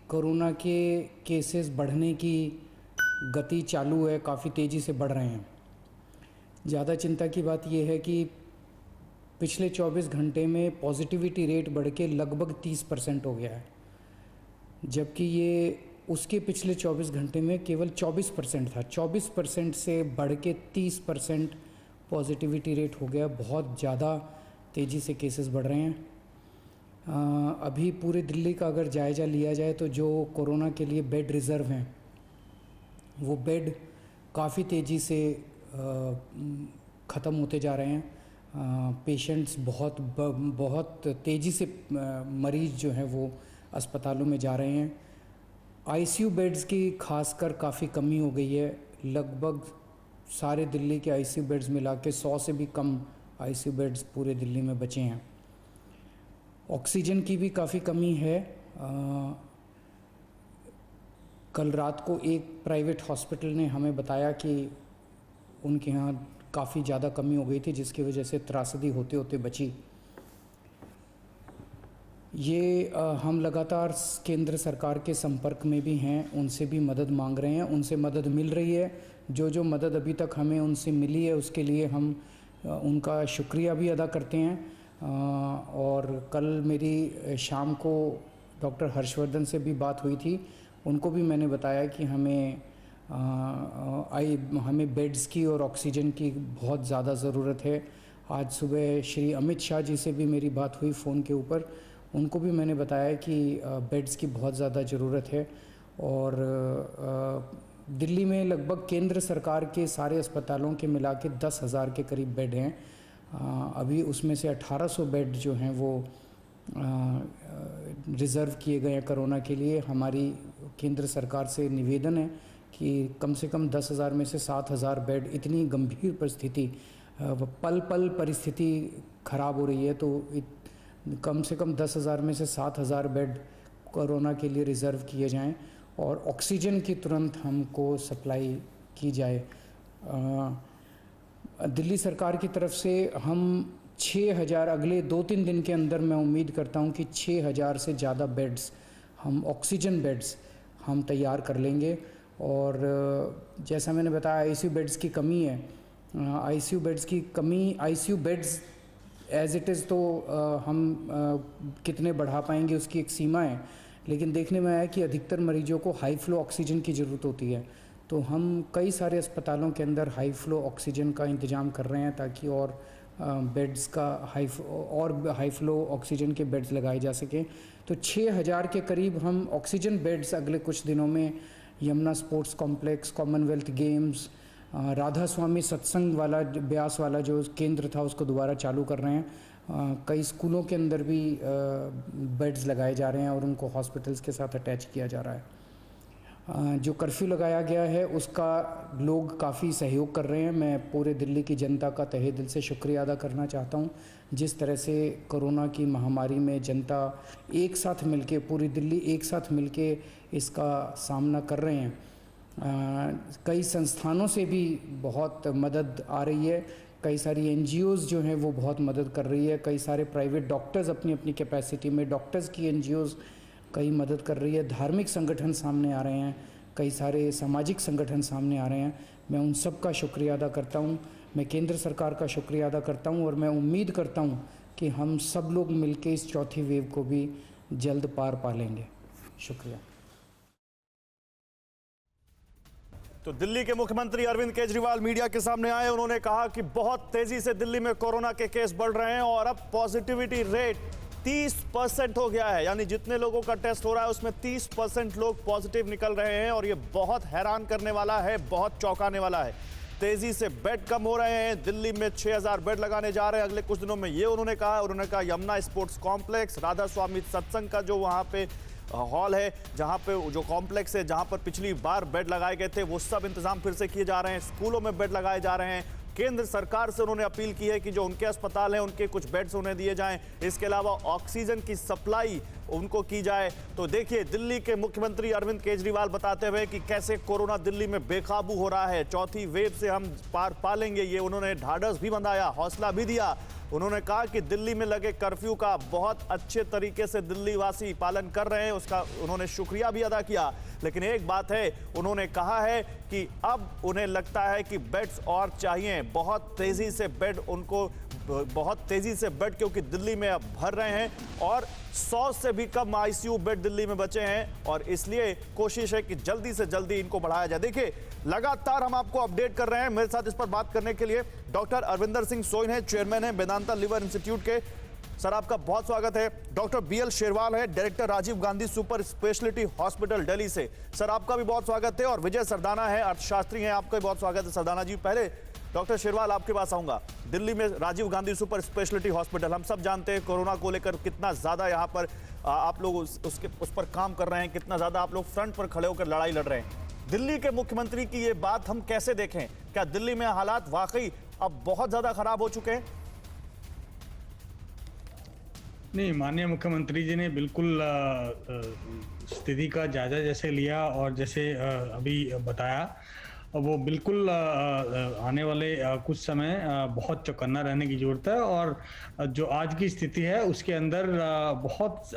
Corona के cases बढ़ने की गति चालू है, काफ़ी तेज़ी से बढ़ रहे हैं। ज़्यादा चिंता की बात यह है कि पिछले 24 घंटे में पॉजिटिविटी रेट बढ़ के लगभग 30% हो गया है, जबकि ये उसके पिछले 24 घंटे में केवल 24% था। 24% से बढ़ के 30% पॉजिटिविटी रेट हो गया। बहुत ज़्यादा तेज़ी से केसेस बढ़ रहे हैं। अभी पूरे दिल्ली का अगर जायज़ा लिया जाए तो जो कोरोना के लिए बेड रिज़र्व हैं, वो बेड काफ़ी तेज़ी से ख़त्म होते जा रहे हैं। पेशेंट्स बहुत तेज़ी से मरीज़ जो हैं वो अस्पतालों में जा रहे हैं। आईसीयू बेड्स की खासकर काफ़ी कमी हो गई है। लगभग सारे दिल्ली के आईसीयू बेड्स मिला के 100 से भी कम आईसीयू बेड्स पूरे दिल्ली में बचे हैं। ऑक्सीजन की भी काफ़ी कमी है। कल रात को एक प्राइवेट हॉस्पिटल ने हमें बताया कि उनके यहाँ काफ़ी ज़्यादा कमी हो गई थी, जिसकी वजह से त्रासदी होते होते बची। ये हम लगातार केंद्र सरकार के संपर्क में भी हैं, उनसे भी मदद मांग रहे हैं, उनसे मदद मिल रही है। जो मदद अभी तक हमें उनसे मिली है उसके लिए हम उनका शुक्रिया भी अदा करते हैं। और कल मेरी शाम को डॉक्टर हर्षवर्धन से भी बात हुई थी। उनको भी मैंने बताया कि हमें बेड्स की और ऑक्सीजन की बहुत ज़्यादा ज़रूरत है। आज सुबह श्री अमित शाह जी से भी मेरी बात हुई फ़ोन के ऊपर। उनको भी मैंने बताया कि बेड्स की बहुत ज़्यादा ज़रूरत है। और दिल्ली में लगभग केंद्र सरकार के सारे अस्पतालों के मिला के 10,000 के करीब बेड हैं। अभी उसमें से 1800 बेड जो हैं वो रिज़र्व किए गए हैं कोरोना के लिए। हमारी केंद्र सरकार से निवेदन है कि कम से कम 10,000 में से 7,000 बेड, इतनी गंभीर परिस्थिति, पल पल परिस्थिति ख़राब हो रही है, तो कम से कम 10,000 में से 7,000 बेड कोरोना के लिए रिज़र्व किए जाएं और ऑक्सीजन की तुरंत हमको सप्लाई की जाए। दिल्ली सरकार की तरफ से हम 6,000 अगले 2-3 दिन के अंदर, मैं उम्मीद करता हूं कि 6,000 से ज़्यादा बेड्स, हम ऑक्सीजन बेड्स हम तैयार कर लेंगे। और जैसा मैंने बताया, आईसीयू बेड्स की कमी है। आईसीयू बेड्स की कमी, ICU beds as it is तो हम कितने बढ़ा पाएंगे उसकी एक सीमा है, लेकिन देखने में आया कि अधिकतर मरीजों को हाई फ्लो ऑक्सीजन की ज़रूरत होती है। तो हम कई सारे अस्पतालों के अंदर हाई फ्लो ऑक्सीजन का इंतज़ाम कर रहे हैं ताकि और बेड्स का हाई फ्लो ऑक्सीजन के बेड्स लगाए जा सकें। तो 6,000 के करीब हम ऑक्सीजन बेड्स अगले कुछ दिनों में Yamuna sports complex, Commonwealth Games, Radha Soami Satsang वाला ब्यास वाला जो केंद्र था उसको दोबारा चालू कर रहे हैं। कई स्कूलों के अंदर भी बेड्स लगाए जा रहे हैं और उनको हॉस्पिटल्स के साथ अटैच किया जा रहा है। जो कर्फ्यू लगाया गया है उसका लोग काफ़ी सहयोग कर रहे हैं। मैं पूरे दिल्ली की जनता का तहे दिल से शुक्रिया अदा करना चाहता हूं। जिस तरह से कोरोना की महामारी में जनता एक साथ मिलके, पूरी दिल्ली एक साथ मिलके इसका सामना कर रहे हैं। कई संस्थानों से भी बहुत मदद आ रही है। कई सारी एनजीओज़ जो हैं वो बहुत मदद कर रही है। कई सारे प्राइवेट डॉक्टर्स अपनी अपनी कैपेसिटी में, डॉक्टर्स की एनजीओज़ कई मदद कर रही है। धार्मिक संगठन सामने आ रहे हैं, कई सारे सामाजिक संगठन सामने आ रहे हैं। मैं उन सब का शुक्रिया अदा करता हूं। मैं केंद्र सरकार का शुक्रिया अदा करता हूं और मैं उम्मीद करता हूं कि हम सब लोग मिलकर इस चौथी वेव को भी जल्द पार पा लेंगे। शुक्रिया। तो दिल्ली के मुख्यमंत्री अरविंद केजरीवाल मीडिया के सामने आए। उन्होंने कहा कि बहुत तेजी से दिल्ली में कोरोना के केस बढ़ रहे हैं और अब पॉजिटिविटी रेट 30% हो गया है। यानी जितने लोगों का टेस्ट हो रहा है उसमें 30% लोग पॉजिटिव निकल रहे हैं और ये बहुत हैरान करने वाला है, बहुत चौंकाने वाला है। तेजी से बेड कम हो रहे हैं। दिल्ली में 6,000 बेड लगाने जा रहे हैं अगले कुछ दिनों में, ये उन्होंने कहा यमुना स्पोर्ट्स कॉम्प्लेक्स, राधा स्वामी सत्संग का जो वहां पे हॉल है, जहां पे जो कॉम्प्लेक्स है जहां पर पिछली बार बेड लगाए गए थे, वो सब इंतजाम फिर से किए जा रहे हैं। स्कूलों में बेड लगाए जा रहे हैं। केंद्र सरकार से उन्होंने अपील की है कि जो उनके अस्पताल हैं उनके कुछ बेड्स उन्हें दिए जाएं। इसके अलावा ऑक्सीजन की सप्लाई उनको की जाए। तो देखिए दिल्ली के मुख्यमंत्री अरविंद केजरीवाल बताते हुए कि कैसे कोरोना दिल्ली में बेकाबू हो रहा है। चौथी वेव से हम पार पा लेंगे, ये उन्होंने ढाढ़स भी बंधाया, हौसला भी दिया। उन्होंने कहा कि दिल्ली में लगे कर्फ्यू का बहुत अच्छे तरीके से दिल्ली वासी पालन कर रहे हैं, उसका उन्होंने शुक्रिया भी अदा किया। लेकिन एक बात है, उन्होंने कहा है कि अब उन्हें लगता है कि बेड्स और चाहिए, बहुत तेजी से बेड उनको बहुत तेजी से बेड क्योंकि दिल्ली में अब भर रहे हैं और 100 से भी कम आईसीयू बेड दिल्ली में बचे हैं और इसलिए कोशिश है कि जल्दी से जल्दी इनको बढ़ाया जाए। देखिए लगातार हम आपको अपडेट कर रहे हैं। मेरे साथ इस पर बात करने के लिए डॉक्टर अरविंदर सिंह सोइन है, चेयरमैन है वेदांता लिवर इंस्टीट्यूट के। सर आपका बहुत स्वागत है। डॉक्टर बीएल शेरवाल है, director Rajiv Gandhi super speciality hospital Delhi से। सर आपका भी बहुत स्वागत है। और विजय सरदाना है, अर्थशास्त्री हैं, आपका भी बहुत स्वागत है सरदाना जी। पहले डॉक्टर शेरवाल आपके पास आऊंगा। दिल्ली में Rajiv Gandhi super speciality hospital, हम सब जानते हैं कोरोना को लेकर कितना ज्यादा यहाँ पर आप लोग उस पर काम कर रहे हैं, कितना ज्यादा आप लोग फ्रंट पर खड़े होकर लड़ाई लड़ रहे हैं। दिल्ली के मुख्यमंत्री की ये बात हम कैसे देखें? क्या दिल्ली में हालात वाकई अब बहुत ज्यादा खराब हो चुके हैं? नहीं, माननीय मुख्यमंत्री जी ने बिल्कुल स्थिति का जायजा जैसे लिया और जैसे अभी बताया, वो बिल्कुल आने वाले कुछ समय बहुत चौकन्ना रहने की जरूरत है। और जो आज की स्थिति है उसके अंदर बहुत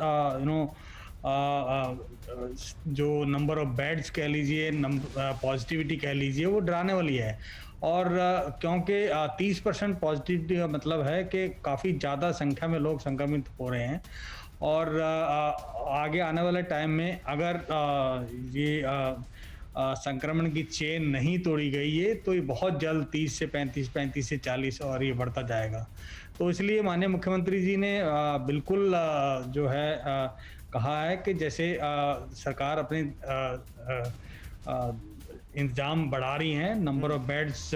जो नंबर ऑफ बेड्स कह लीजिए, पॉजिटिविटी कह लीजिए, वो डराने वाली है। और क्योंकि 30% पॉजिटिविटी का मतलब है कि काफ़ी ज़्यादा संख्या में लोग संक्रमित हो रहे हैं और आगे आने वाले टाइम में अगर ये संक्रमण की चेन नहीं तोड़ी गई है तो ये बहुत जल्द 30 से 35, 35 से 40 और ये बढ़ता जाएगा। तो इसलिए माननीय मुख्यमंत्री जी ने बिल्कुल जो है कहा है कि जैसे सरकार अपने इंतजाम बढ़ा रही हैं, नंबर ऑफ बेड्स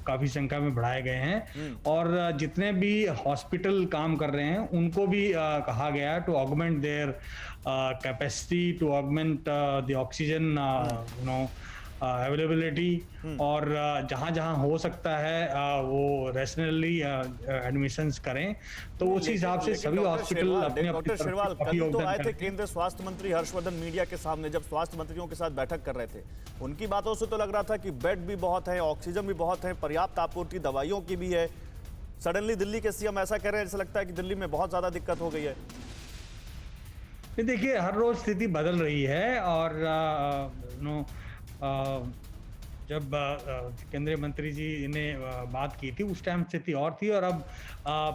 काफ़ी संख्या में बढ़ाए गए हैं और जितने भी हॉस्पिटल काम कर रहे हैं उनको भी कहा गया है to augment their capacity, to augment the oxygen availability और जहां हो सकता है वो रैशनली एडमिशंस करें। तो उसी हिसाब से सभी हॉस्पिटल अपने डॉक्टर शेरवाल कल तो आए थे केंद्रीय स्वास्थ्य मंत्री हर्षवर्धन मीडिया के सामने, जब स्वास्थ्य मंत्रियों के साथ बैठक कर रहे थे। उनकी बातों से तो लग रहा था कि बेड भी बहुत है, ऑक्सीजन भी बहुत है, पर्याप्त आपूर्ति दवाइयों की भी है। सडनली दिल्ली के सीएम ऐसा कह रहे हैं, ऐसा लगता है कि दिल्ली में बहुत ज्यादा दिक्कत हो गई है। देखिए, हर रोज स्थिति बदल रही है और जब केंद्रीय मंत्री जी ने बात की थी उस टाइम स्थिति और थी और अब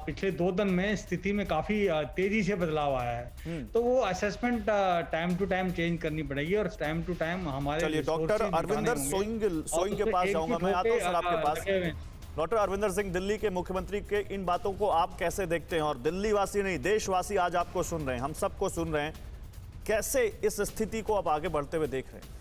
पिछले 2 दिन में स्थिति में काफी तेजी से बदलाव आया है। तो वो assessment time to time change करनी पड़ेगी और टाइम टू टाइम हमारे। चलिए डॉक्टर अरविंदर सोइंग के पास जाऊंगा मैं, आता हूं सर आपके पास। डॉक्टर अरविंदर सिंह, दिल्ली के मुख्यमंत्री के इन बातों को आप कैसे देखते हैं? और दिल्ली वासी नहीं, देशवासी आज आपको सुन रहे हैं, हम सबको सुन रहे हैं, कैसे इस स्थिति को आप आगे बढ़ते हुए देख रहे हैं?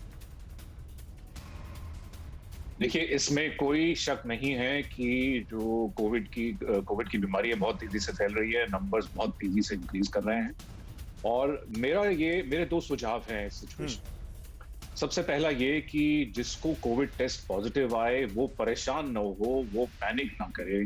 देखिए, इसमें कोई शक नहीं है कि जो कोविड की बीमारी है बहुत तेजी से फैल रही है, नंबर्स बहुत तेजी से इंक्रीज कर रहे हैं और मेरे 2 सुझाव हैं इस सिचुएशन। सबसे पहला ये कि जिसको कोविड टेस्ट पॉजिटिव आए वो परेशान ना हो, वो पैनिक ना करे।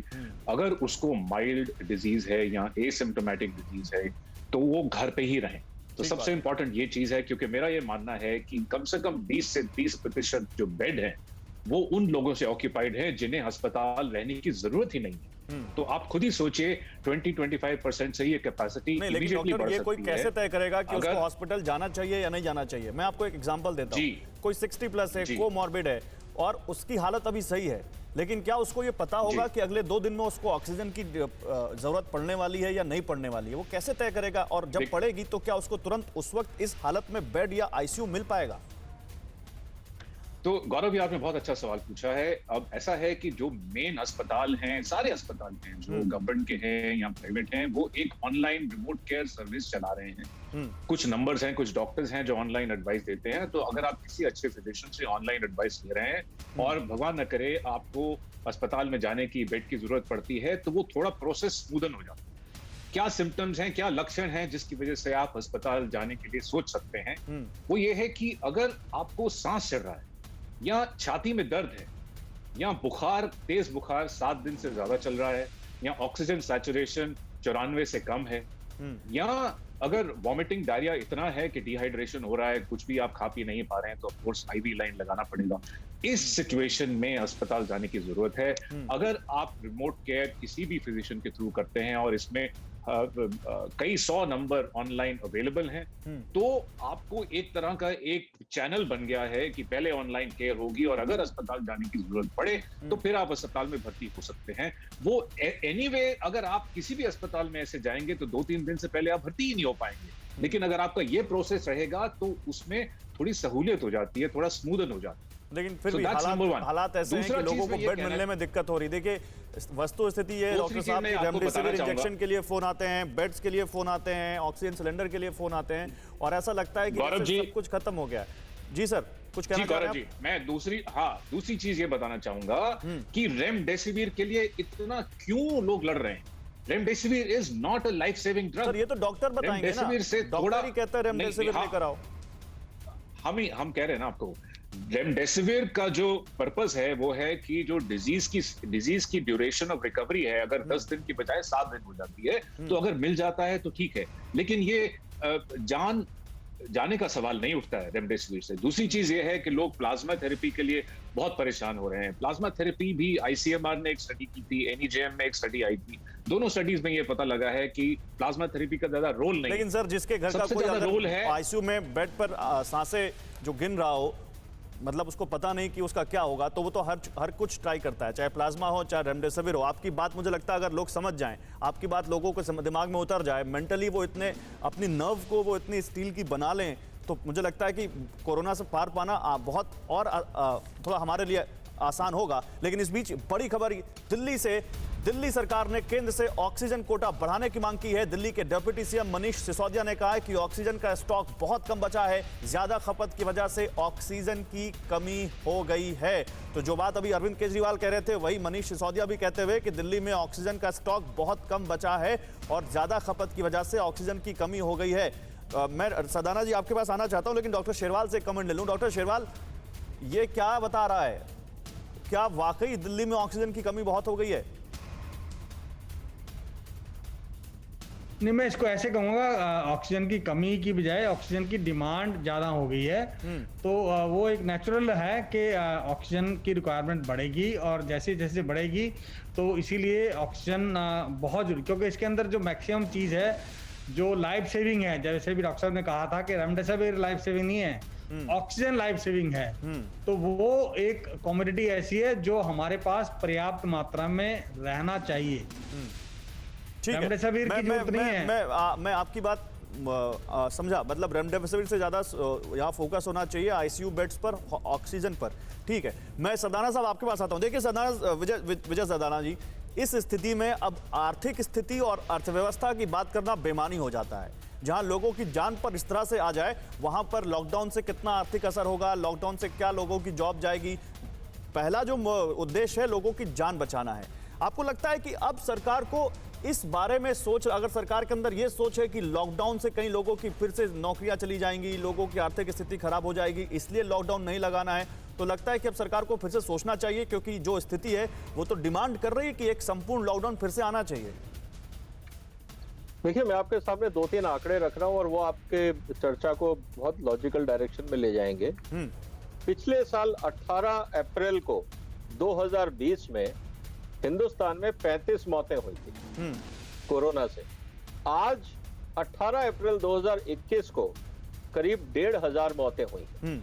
अगर उसको माइल्ड डिजीज है या एसिम्प्टोमेटिक डिजीज है तो वो घर पे ही रहें। तो सबसे इंपॉर्टेंट ये चीज है, क्योंकि मेरा ये मानना है कि कम से कम 20 से 30% जो बेड है वो उन लोगों से ऑक्यूपाइड है जिन्हें अस्पताल रहने की जरूरत ही नहीं है। तो आप खुद ही सोचिए 20-25% से ये कैपेसिटी इमीडिएटली बढ़ सकती है। ये कोई कैसे तय करेगा कि उसको हॉस्पिटल जाना चाहिए या नहीं जाना चाहिए? मैं आपको एक एग्जांपल देता हूं। कोई 60+ है, कोमॉर्बिड है और उसकी हालत अभी सही है, लेकिन क्या उसको ये पता होगा कि अगले 2 दिन में उसको ऑक्सीजन की जरूरत पड़ने वाली है या नहीं पड़ने वाली है? वो कैसे तय करेगा? और जब पड़ेगी तो क्या उसको तुरंत उस वक्त इस हालत में बेड या आईसीयू मिल पाएगा? तो गौरव भी आपने बहुत अच्छा सवाल पूछा है। अब ऐसा है कि जो मेन अस्पताल हैं, सारे अस्पताल हैं जो गवर्नमेंट के हैं या प्राइवेट हैं, वो एक ऑनलाइन रिमोट केयर सर्विस चला रहे हैं। कुछ नंबर्स हैं, कुछ डॉक्टर्स हैं जो ऑनलाइन एडवाइस देते हैं। तो अगर आप किसी अच्छे फिजिशियन से ऑनलाइन एडवाइस ले रहे हैं और भगवान न करे आपको अस्पताल में जाने की, बेड की जरूरत पड़ती है, तो वो थोड़ा प्रोसेस स्मूदन हो जाता है। क्या सिम्टम्स हैं, क्या लक्षण हैं जिसकी वजह से आप अस्पताल जाने के लिए सोच सकते हैं? वो ये है कि अगर आपको सांस चढ़ रहा है या छाती में दर्द है या बुखार, तेज बुखार 7 दिन से ज्यादा चल रहा है या ऑक्सीजन सैचुरेशन 94 से कम है या अगर वॉमिटिंग डायरिया इतना है कि डिहाइड्रेशन हो रहा है, कुछ भी आप खा पी नहीं पा रहे हैं, तो ऑफ कोर्स आईवी लाइन लगाना पड़ेगा। इस सिचुएशन में अस्पताल जाने की जरूरत है। अगर आप रिमोट केयर किसी भी फिजिशियन के थ्रू करते हैं और इसमें कई 100 नंबर ऑनलाइन अवेलेबल हैं, तो आपको एक तरह का एक चैनल बन गया है कि पहले ऑनलाइन केयर होगी और अगर अस्पताल जाने की जरूरत पड़े तो फिर आप अस्पताल में भर्ती हो सकते हैं। वो एनीवे अगर आप किसी भी अस्पताल में ऐसे जाएंगे तो 2-3 दिन से पहले आप भर्ती ही नहीं हो पाएंगे। लेकिन अगर आपका ये प्रोसेस रहेगा तो उसमें थोड़ी सहूलियत हो जाती है, थोड़ा स्मूदन हो जाता है। लेकिन फिर भी हालात ऐसे हैं कि लोगों को बेड मिलने में दिक्कत हो रही। देखिए वस्तु स्थिति ये डॉक्टर साहब की रेमडेसिविर इंजेक्शन के लिए फोन आते हैं, बेड्स के लिए फोन आते हैं, ऑक्सीजन सिलेंडर के लिए फोन आते हैं और ऐसा लगता है कि सब कुछ खत्म हो गया है। जी सर, कुछ कहना चाह रहे हैं आप? मैं दूसरी चीज ये बताना चाहूंगा कि रेमडेसिविर के लिए इतना क्यों लोग लड़ रहे हैं। Remdesivir is not a life saving drug. Sir ये तो डॉक्टर बताएंगे ना, डॉक्टर ही कहता है रेमडेसिविर लेकर आओ। हम कह रहे हैं ना आपको, रेमडेसिविर का जो पर्पस है वो है कि जो डिजीज की ड्यूरेशन ऑफ रिकवरी है, अगर 10 दिन की बजाय 7 दिन हो जाती है तो अगर मिल जाता है तो ठीक है, लेकिन ये जाने का सवाल नहीं उठता है रेमडेसिविर से। दूसरी चीज ये है कि लोग प्लाज्मा थेरेपी के लिए बहुत परेशान हो रहे हैं। प्लाज्मा थेरेपी भी आईसीएमआर ने एक स्टडी की थी, एनईजेएम में एक स्टडी आई थी। दोनों स्टडीज में ये पता लगा है कि प्लाज्मा थेरेपी का ज्यादा रोल नहीं। लेकिन सर जिसके घर का कोई रोल है, आईसीयू में बेड पर सांसें जो गिन रहा हो, मतलब उसको पता नहीं कि उसका क्या होगा, तो वो तो हर कुछ ट्राई करता है, चाहे प्लाज्मा हो चाहे रेमडेसिविर हो। आपकी बात मुझे लगता है अगर लोग समझ जाएं, आपकी बात लोगों के दिमाग में उतर जाए, मेंटली वो इतने अपनी नर्व को वो इतनी स्टील की बना लें, तो मुझे लगता है कि कोरोना से पार पाना बहुत और थोड़ा हमारे लिए आसान होगा। लेकिन इस बीच बड़ी खबर दिल्ली से, दिल्ली सरकार ने केंद्र से ऑक्सीजन कोटा बढ़ाने की मांग की है। दिल्ली के डिप्टी सीएम मनीष सिसोदिया ने कहा है कि ऑक्सीजन का स्टॉक बहुत कम बचा है, ज्यादा खपत की वजह से ऑक्सीजन की कमी हो गई है। तो जो बात अभी अरविंद केजरीवाल कह रहे थे वही मनीष सिसोदिया भी कहते हुए कि दिल्ली में ऑक्सीजन का स्टॉक बहुत कम बचा है और ज्यादा खपत की वजह से ऑक्सीजन की कमी हो गई है। मैं सदाना जी आपके पास आना चाहता हूं, लेकिन डॉक्टर शेरवाल से कमेंट ले लूं। डॉक्टर शेरवाल, ये क्या बता रहा है, क्या वाकई दिल्ली में ऑक्सीजन की कमी बहुत हो गई है? नहीं, मैं इसको ऐसे कहूंगा, ऑक्सीजन की कमी की बजाय ऑक्सीजन की डिमांड ज्यादा हो गई है। तो वो एक नेचुरल है कि ऑक्सीजन की रिक्वायरमेंट बढ़ेगी और जैसे जैसे बढ़ेगी तो इसीलिए ऑक्सीजन बहुत जरूरी, क्योंकि इसके अंदर जो मैक्सिमम चीज है जो लाइफ सेविंग है, जैसे भी डॉक्टर साहब ने कहा था कि रेमडेसिविर लाइफ सेविंग नहीं है, ऑक्सीजन लाइफ सेविंग है। तो वो एक कमोडिटी ऐसी है जो हमारे पास पर्याप्त मात्रा में रहना चाहिए। ठीक है, मैं आपकी बात समझा, मतलब रेमडेसिविर से ज्यादा यहाँ फोकस होना चाहिए आईसीयू बेड्स पर, ऑक्सीजन पर। ठीक है, मैं सदाना साहब आपके पास आता हूँ। देखिए सदाना, विजय सदाना जी, इस स्थिति में अब आर्थिक स्थिति और अर्थव्यवस्था की बात करना बेमानी हो जाता है। जहां लोगों की जान पर इस तरह से आ जाए, वहां पर लॉकडाउन से कितना आर्थिक असर होगा, लॉकडाउन से क्या लोगों की जॉब जाएगी। पहला जो उद्देश्य है लोगों की जान बचाना है। आपको लगता है कि अब सरकार को इस बारे में सोच, अगर सरकार के अंदर ये सोच है कि लॉकडाउन से कई लोगों की फिर से नौकरियां चली जाएंगी, लोगों की आर्थिक स्थिति खराब हो जाएगी, इसलिए लॉकडाउन नहीं लगाना है, तो लगता है कि अब सरकार को फिर से सोचना चाहिए, क्योंकि जो स्थिति है वो तो डिमांड कर रही है कि एक संपूर्ण लॉकडाउन फिर से आना चाहिए। देखिए, मैं आपके सामने 2-3 आंकड़े रख रहा हूं और वो आपके चर्चा को बहुत लॉजिकल डायरेक्शन में ले जाएंगे। पिछले साल 18 अप्रैल को 2020 में हिंदुस्तान में 35 मौतें हुई थी कोरोना से। आज 18 अप्रैल 2021 को करीब 1,500 मौतें हुई।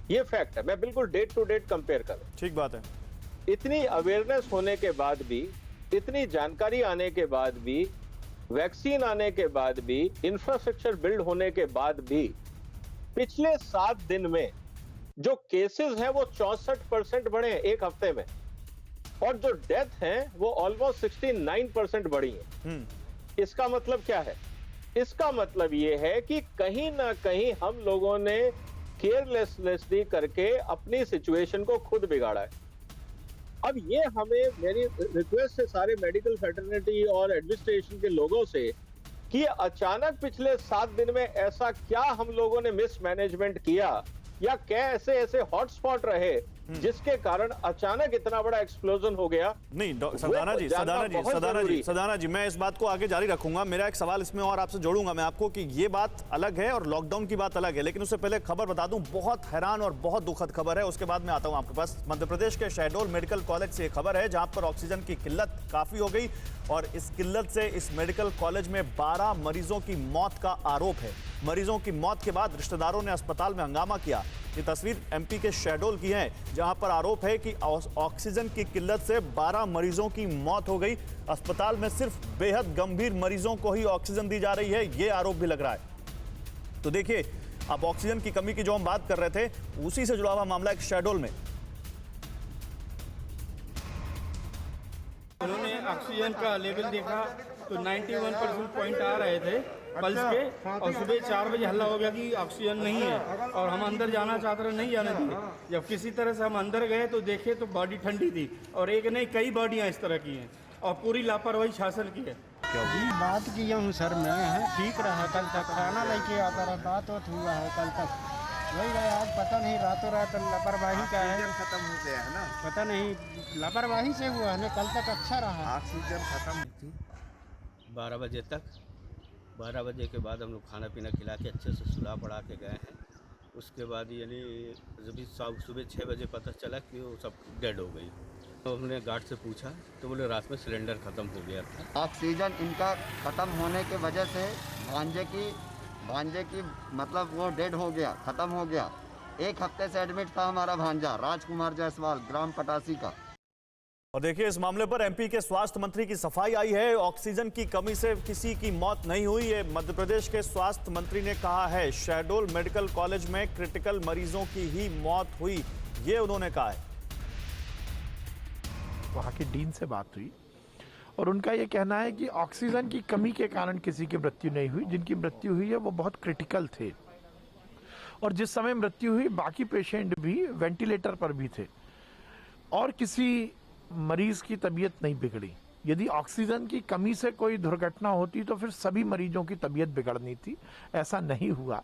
ये फैक्ट है, मैं बिल्कुल डेट टू डेट कंपेयर कर रहा हूं। ठीक बात है। इतनी अवेयरनेस होने के बाद भी, इतनी जानकारी आने के बाद भी, वैक्सीन आने के बाद भी, इंफ्रास्ट्रक्चर बिल्ड होने के बाद भी, पिछले 7 दिन में जो केसेस हैं वो 64% बढ़े हैं एक हफ्ते में, और जो डेथ हैं वो ऑलमोस्ट 69% बढ़ी है। इसका मतलब क्या है? इसका मतलब ये है कि कहीं ना कहीं हम लोगों ने केयरलेसली करके अपनी सिचुएशन को खुद बिगाड़ा है। अब ये हमें, मेरी रिक्वेस्ट है सारे मेडिकल फैटर्निटी और एडमिनिस्ट्रेशन के लोगों से कि अचानक पिछले 7 दिन में ऐसा क्या हम लोगों ने मिसमैनेजमेंट किया, या क्या ऐसे हॉटस्पॉट रहे जिसके कारण अचानक इतना बड़ा एक्सप्लोजन हो गया। नहीं सदाना जी मैं इस बात को आगे जारी रखूंगा। मेरा एक सवाल इसमें और आपसे जोड़ूंगा मैं आपको कि ये बात अलग है और लॉकडाउन की बात अलग है, लेकिन उससे पहले खबर बता दूं, बहुत हैरान और बहुत दुखद खबर है, उसके बाद मैं आता हूं आपके पास। मध्य प्रदेश के शहडोल मेडिकल कॉलेज से खबर है जहां पर ऑक्सीजन की किल्लत काफी हो गई और इस किल्लत से इस मेडिकल कॉलेज में 12 मरीजों की मौत का आरोप है। मरीजों की मौत के बाद रिश्तेदारों ने अस्पताल में हंगामा किया। ये तस्वीर एमपी के शहडोल की है जहां पर आरोप है कि ऑक्सीजन की किल्लत से 12 मरीजों की मौत हो गई। अस्पताल में सिर्फ बेहद गंभीर मरीजों को ही ऑक्सीजन दी जा रही है, ये आरोप भी लग रहा है। तो देखिए, अब ऑक्सीजन की कमी की जो हम बात कर रहे थे उसी से जुड़ा हुआ मामला एक शहडोल में। उन्होंने ऑक्सीजन का लेवल देखा तो 91% पॉइंट आ रहे थे पल्स के, और सुबह 4 बजे हल्ला हो गया कि ऑक्सीजन नहीं है और हम अंदर जाना चाहते रहे, नहीं जाने दिए। जब किसी तरह से हम अंदर गए तो देखे तो बॉडी ठंडी थी और एक नहीं कई बॉडियां इस तरह की हैं और पूरी लापरवाही शासन की है। बात किया हूँ सर मैं, ठीक रहा कल तक, खाना लेके आता रहा, बात हुआ है कल तक, वही रहा। आज पता नहीं रातों रात लापरवाही का है, खत्म हो गया है ना, पता नहीं लापरवाही से हुआ है ना। कल तक अच्छा रहा, ऑक्सीजन खत्म थी 12 बजे तक। 12 बजे के बाद हम लोग खाना पीना खिला के अच्छे से सुला पड़ा के गए हैं। उसके बाद यानी जब सुबह 6 बजे पता चला कि वो सब डेड हो गई। तो हमने गार्ड से पूछा तो बोले रात में सिलेंडर ख़त्म हो गया था। ऑक्सीजन इनका ख़त्म होने के वजह से भांजे की मतलब वो डेड हो गया, ख़त्म हो गया। 1 हफ्ते से एडमिट था हमारा भांजा राजकुमार जायसवाल, ग्राम पटासी का। और देखिए, इस मामले पर एमपी के स्वास्थ्य मंत्री की सफाई आई है। ऑक्सीजन की कमी से किसी की मौत नहीं हुई, ये मध्य प्रदेश के स्वास्थ्य मंत्री ने कहा है। शहडोल मेडिकल कॉलेज में क्रिटिकल मरीजों की ही मौत हुई, ये उन्होंने कहा है। वहाँ के डीन से बात हुई और उनका ये कहना है कि ऑक्सीजन की कमी के कारण किसी की मृत्यु नहीं हुई। जिनकी मृत्यु हुई है वो बहुत क्रिटिकल थे और जिस समय मृत्यु हुई बाकी पेशेंट भी वेंटिलेटर पर भी थे और किसी मरीज की तबीयत नहीं बिगड़ी। यदि ऑक्सीजन की कमी से कोई दुर्घटना होती तो फिर सभी मरीजों की तबीयत बिगड़नी थी, ऐसा नहीं हुआ।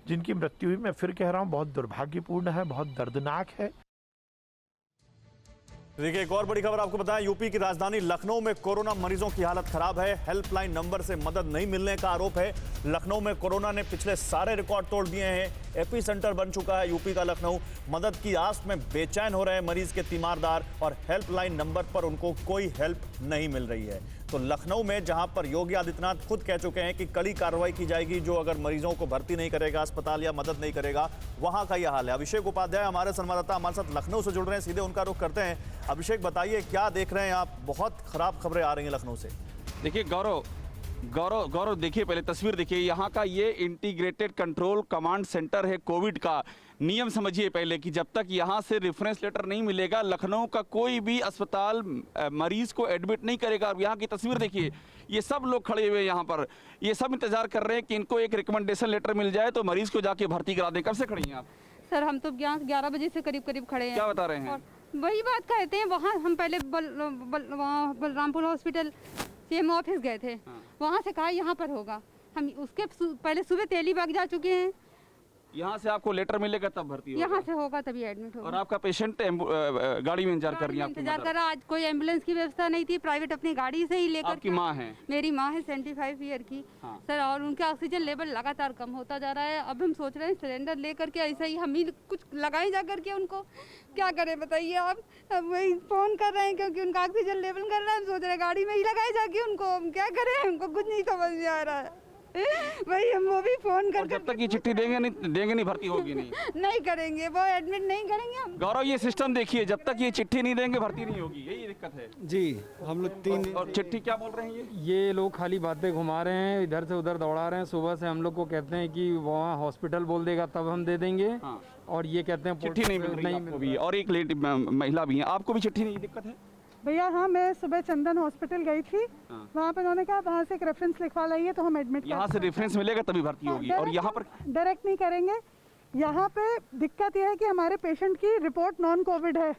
जिनकी मृत्यु हुई, मैं फिर कह रहा हूँ, बहुत दुर्भाग्यपूर्ण है, बहुत दर्दनाक है। देखिए, एक और बड़ी खबर आपको बताएं, यूपी की राजधानी लखनऊ में कोरोना मरीजों की हालत खराब है। हेल्पलाइन नंबर से मदद नहीं मिलने का आरोप है। लखनऊ में कोरोना ने पिछले सारे रिकॉर्ड तोड़ दिए हैं। एपी सेंटर बन चुका है यूपी का लखनऊ। मदद की आस में बेचैन हो रहे हैं मरीज के तीमारदार और हेल्पलाइन नंबर पर उनको कोई हेल्प नहीं मिल रही है। तो लखनऊ में जहां पर योगी आदित्यनाथ खुद कह चुके हैं कि कड़ी कार्रवाई की जाएगी जो अगर मरीजों को भर्ती नहीं करेगा अस्पताल या मदद नहीं करेगा, वहां का यह हाल है। अभिषेक उपाध्याय हमारे संवाददाता हमारे साथ लखनऊ से जुड़ रहे हैं, सीधे उनका रुख करते हैं। अभिषेक, बताइए क्या देख रहे हैं आप? बहुत खराब खबरें आ रही हैं लखनऊ से। देखिए गौरव देखिए, पहले तस्वीर देखिए। यहाँ का ये इंटीग्रेटेड कंट्रोल कमांड सेंटर है कोविड का। नियम समझिए पहले कि जब तक यहाँ से रेफरेंस लेटर नहीं मिलेगा लखनऊ का कोई भी अस्पताल मरीज को एडमिट नहीं करेगा। यहाँ की तस्वीर देखिए, ये सब लोग खड़े हुए यहाँ पर, ये सब इंतजार कर रहे हैं कि इनको एक रिकमेंडेशन लेटर मिल जाए तो मरीज को जाके भर्ती करा दें। कब से खड़ी हैं आप? सर हम तो 11 बजे से करीब खड़े हैं। क्या बता रहे हैं? वही बात कहते हैं, वहाँ हम पहले बलरामपुर हॉस्पिटल सीएम ऑफिस गए थे। वहाँ से कहा यहाँ पर होगा, हम उसके पहले सुबह तेलीबाग जा चुके हैं। यहाँ से आपको लेटर मिलेगा तब भर्ती होगा? यहाँ से होगा तभी एडमिट होगा। और आपका पेशेंट गाड़ी में इंतजार कर रही है? इंतजार कर रहा। आज कोई एम्बुलेंस की व्यवस्था नहीं थी, प्राइवेट अपनी गाड़ी से ही लेकर। आपकी माँ है? मेरी माँ है 75 ईयर की। हाँ। सर, और उनका ऑक्सीजन लेवल लगातार कम होता जा रहा है। अब हम सोच रहे हैं सिलेंडर लेकर के ऐसा ही हम ही कुछ लगाए जा करके उनको। क्या करें बताइए आप? अब वही फोन कर रहे हैं क्योंकि उनका ऑक्सीजन लेवल कर रहा है। हम सोच रहे हैं गाड़ी में ही लगाए जाके उनको। हम क्या करें, हमको कुछ नहीं समझ में आ रहा है। वही हम वो भी फोन कर जब तक ये चिट्ठी देंगे नहीं भर्ती होगी नहीं करेंगे, वो एडमिट नहीं करेंगे हम। गौरव, ये सिस्टम देखिए, जब तक ये चिट्ठी नहीं देंगे भर्ती नहीं होगी, यही दिक्कत है जी। हम लोग 3 और चिट्ठी क्या बोल रहे हैं? ये लोग खाली बातें घुमा रहे हैं, इधर से उधर दौड़ा रहे हैं। सुबह से हम लोग को कहते हैं कि वहाँ हॉस्पिटल बोल देगा तब हम दे देंगे। हाँ। और ये कहते हैं चिट्ठी नहीं मिल रही आपको भी, और एक लेडी महिला भी है, आपको भी चिट्ठी नहीं? दिक्कत है भैया? हाँ, मैं सुबह चंदन हॉस्पिटल गई थी। वहाँ पे उन्होंने कहा वहाँ से एक रेफरेंस लिखवा लाइए तो हम एडमिट। यहाँ से रेफरेंस मिलेगा तभी भर्ती होगी। और यहाँ पर डायरेक्ट नहीं करेंगे। यहाँ पे दिक्कत यह है कि हमारे पेशेंट की रिपोर्ट नॉन कोविड है।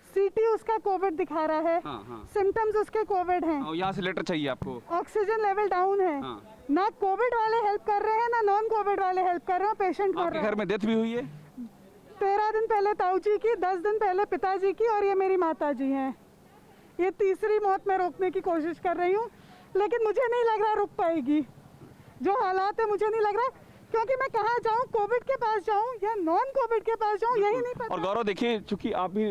सीटी उसका कोविड दिखा रहा है। सिम्टम्स उसके कोविड हैं। और यहाँ से लेटर चाहिए आपको। ऑक्सीजन लेवल डाउन है। ना कोविड वाले हेल्प कर रहे हैं ना नॉन कोविड वाले हेल्प कर रहे हैं। पेशेंट आपके घर में डेथ भी हुई है? 13 दिन पहले ताऊ जी की, 10 दिन पहले पिताजी की, और ये मेरी माता जी हैं। ये तीसरी मौत मैं रोकने की कोशिश कर रही हूँ, लेकिन मुझे नहीं लग रहा रुक पाएगी। जो हालात है मुझे नहीं लग रहा, क्योंकि मैं कहाँ जाऊँ, कोविड के पास जाऊँ या नॉन कोविड के पास जाऊँ, यही नहीं पता। और गौरव देखिए, चूंकि आप भी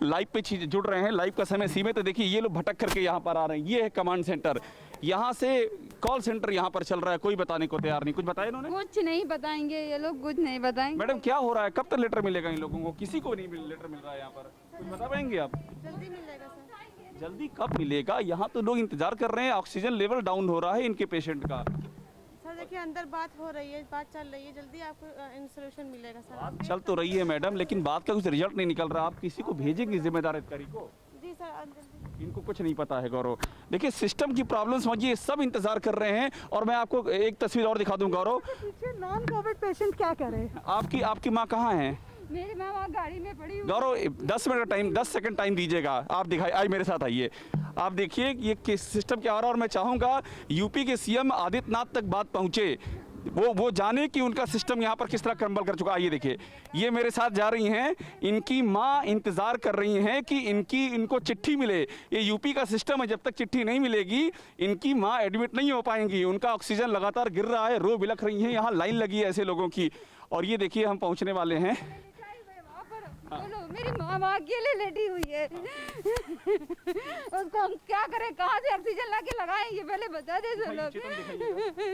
लाइव पे जुड़ रहे हैं, लाइव का समय सीमित है। देखिए ये लोग भटक करके यहाँ पर आ रहे हैं। ये है कमांड सेंटर, यहाँ से कॉल सेंटर यहाँ पर चल रहा है। कोई बताने को तैयार नहीं। कुछ बताया इन्होंने? कुछ नहीं बताएंगे ये लोग, कुछ नहीं बताएंगे। मैडम क्या हो रहा है? कब तक लेटर मिलेगा इन लोगों को? किसी को नहीं लेटर मिल रहा है यहाँ पर। कुछ बता पाएंगे आप? जल्दी मिलेगा सर। जल्दी कब मिलेगा? यहाँ तो लोग इंतजार कर रहे हैं। ऑक्सीजन लेवल डाउन हो रहा है इनके पेशेंट का। सर देखिए अंदर बात हो रही है, बात चल रही है, जल्दी आपको सोल्यूशन मिलेगा सर। बात चल तो रही है मैडम, लेकिन बात का कुछ रिजल्ट नहीं निकल रहा। आप किसी को भेजेंगे जिम्मेदार अधिकारी को? जी सर जल्दी। इनको कुछ नहीं पता है गौरव। देखिए सिस्टम की प्रॉब्लम समझिए, सब इंतजार कर रहे हैं। और मैं आपको एक तस्वीर और दिखा दूं गौरव। नॉन कोविड पेशेंट क्या करे? आपकी माँ कहाँ है? मेरी माँ वहाँ गाड़ी में पड़ी हुई। गौरव 10 मिनट का टाइम, 10 सेकंड टाइम दीजिएगा। आप दिखाइए, आई मेरे साथ आइए। आप देखिए ये सिस्टम क्या हो रहा है। और मैं चाहूँगा यूपी के सीएम आदित्यनाथ तक बात पहुँचे, वो जाने कि उनका सिस्टम यहाँ पर किस तरह क्रम्बल कर चुका है। ये देखिए, ये मेरे साथ जा रही हैं, इनकी माँ इंतज़ार कर रही हैं कि इनको चिट्ठी मिले। ये यूपी का सिस्टम है, जब तक चिट्ठी नहीं मिलेगी इनकी माँ एडमिट नहीं हो पाएंगी। उनका ऑक्सीजन लगातार गिर रहा है, रो बिलख रही हैं। यहाँ लाइन लगी है ऐसे लोगों की। और ये देखिए हम पहुँचने वाले हैं। बोलो, मेरी माँ अकेले लेटी हुई है। उसको हम क्या करें, कहाँ से ऑक्सीजन लाके लगाएं, ये पहले बता दे सब लोग।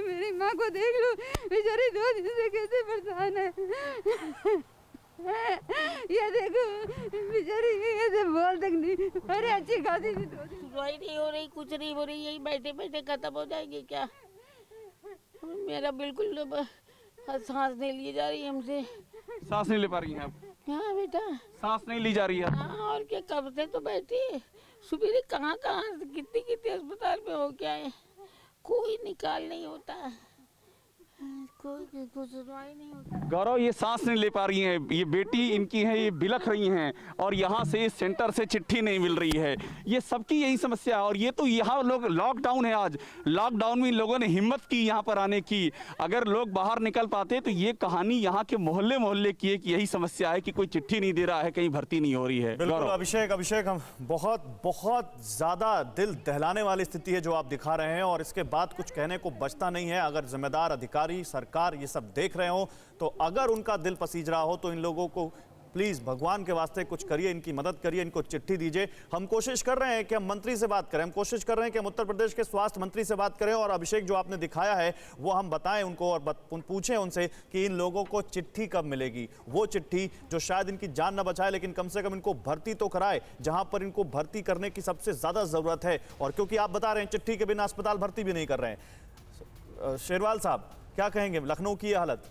मेरी माँ को देख लो, बेचारी 2 दिन से कैसे परेशान है। ये देखो बेचारी, ऐसे बोल तक नहीं। अरे अच्छी खासी थी, 2 दिन सुनवाई नहीं हो रही, कुछ नहीं हो रही, यही बैठे बैठे खत्म हो जाएगी क्या? मेरा बिल्कुल सांस नहीं ली जा रही हमसे। सांस नहीं ले पा रही हैं आप? हाँ बेटा, सांस नहीं ली जा रही है। हाँ, और क्या, कब से तो बैठी है। सुबह कहाँ कितनी अस्पताल में हो क्या है, कोई निकाल नहीं होता, कोई सुनवाई नहीं होता। गौरव ये सांस नहीं ले पा रही हैं, ये बेटी इनकी है, ये बिलख रही हैं। और यहाँ से इस सेंटर से चिट्ठी नहीं मिल रही है। ये सबकी यही समस्या है। और ये तो यहाँ लोग, लॉकडाउन है आज, लॉकडाउन में लोगों ने हिम्मत की यहाँ पर आने की। अगर लोग बाहर निकल पाते तो ये कहानी यहाँ के मोहल्ले मोहल्ले की है कि यही समस्या है कि कोई चिट्ठी नहीं दे रहा है, कहीं भर्ती नहीं हो रही है। बिल्कुल अभिषेक, हम बहुत ज्यादा दिल दहलाने वाली स्थिति है जो आप दिखा रहे हैं। और इसके बाद कुछ कहने को बचता नहीं है। अगर जिम्मेदार अधिकारी, सरकार ये सब देख रहे हो, तो अगर उनका दिल पसीज रहा हो तो इन लोगों को प्लीज भगवान के वास्ते कुछ करिए, इनकी मदद करिए, इनको चिट्ठी दीजिए। हम कोशिश कर रहे हैं कि हम मंत्री से बात करें, हम कोशिश कर रहे हैं कि हम उत्तर प्रदेश के स्वास्थ्य मंत्री से बात करें। और अभिषेक जो आपने दिखाया है वो हम बताएं उनको और पूछें उनसे कि इन लोगों को चिट्ठी कब मिलेगी। वो चिट्ठी जो शायद इनकी जान न बचाए, लेकिन कम से कम इनको भर्ती तो कराए जहां पर इनको भर्ती करने की सबसे ज्यादा जरूरत है। और क्योंकि आप बता रहे हैं चिट्ठी के बिना अस्पताल भर्ती भी नहीं कर रहे हैं। शेरवाल साहब क्या कहेंगे, लखनऊ की हालत,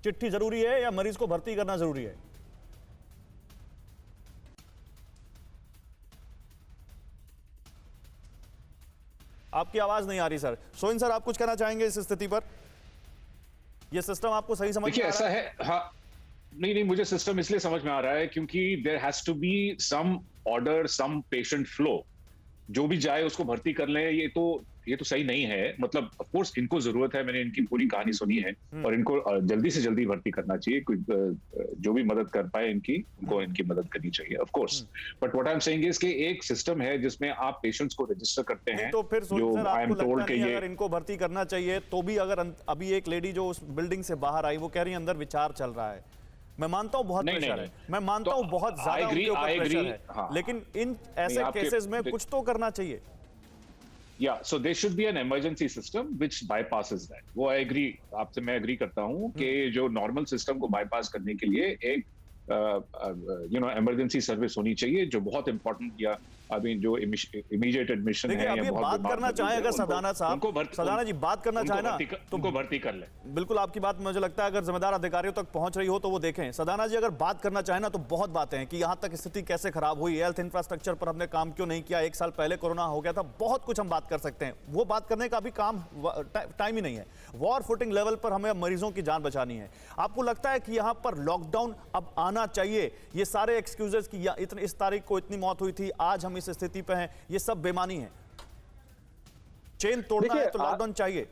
चिट्ठी जरूरी है या मरीज को भर्ती करना जरूरी है? आपकी आवाज नहीं आ रही सर। सोइन सर, आप कुछ कहना चाहेंगे इस स्थिति पर? यह सिस्टम आपको सही समझ में आ रहा है? ऐसा है, हाँ, नहीं, मुझे सिस्टम इसलिए समझ में आ रहा है क्योंकि there has to be some order, some patient flow. जो भी जाए उसको भर्ती कर लें, ये तो सही नहीं है। मतलब ऑफ कोर्स इनको जरूरत है, मैंने इनकी पूरी कहानी सुनी है और इनको जल्दी से जल्दी भर्ती करना चाहिए। जो भी मदद कर पाए उनको इनकी मदद करनी चाहिए of course. But what I am saying is कि एक सिस्टम है जिसमें आप पेशेंट्स को रजिस्टर करते हैं। तो फिर जो आई एम टोल्ड कि अगर इनको भर्ती करना चाहिए तो भी, अगर अभी एक लेडी जो उस बिल्डिंग से बाहर आई वो कह रही है अंदर विचार चल रहा है। मैं मानता हूं बहुत प्रेशर है, मैं मानता हूं बहुत ज्यादा उनके ऊपर प्रेशर है, लेकिन इन ऐसे केसेस में कुछ तो करना चाहिए। Yeah, so there should be an emergency system which bypasses that. वो I agree, आपसे मैं agree करता हूँ कि जो नॉर्मल सिस्टम को बाईपास करने के लिए एक इमरजेंसी सर्विस होनी चाहिए जो बहुत इंपॉर्टेंट, या अभी जो इमीडिएट एडमिशन है या बहुत बात करना चाहे अगर सदाना साहब, सदाना जी बात करना चाहे ना तो उनको भर्ती कर ले। बिल्कुल आपकी बात मुझे लगता है अगर जिम्मेदार अधिकारियों तक पहुंच रही हो तो वो देखें। सदाना जी अगर बात करना चाहे ना तो बहुत बातें हैं कि यहाँ तक स्थिति कैसे खराब हुई, हेल्थ इंफ्रास्ट्रक्चर पर हमने काम क्यों नहीं किया, 1 साल पहले कोरोना हो गया था, बहुत कुछ हम बात कर सकते हैं। वो बात करने का भी काम टाइम ही नहीं है। वॉर फुटिंग लेवल पर हमें मरीजों की जान बचानी है। आपको लगता है कि यहाँ पर लॉकडाउन अब आना चाहिए? ये सारे एक्सक्यूजेस कि इस तारीख को इतनी मौत हुई थी, आज हम इस स्थिति पे हैं, ये सब बेमानी है। चेन तोड़ना है तो लॉकडाउन चाहिए।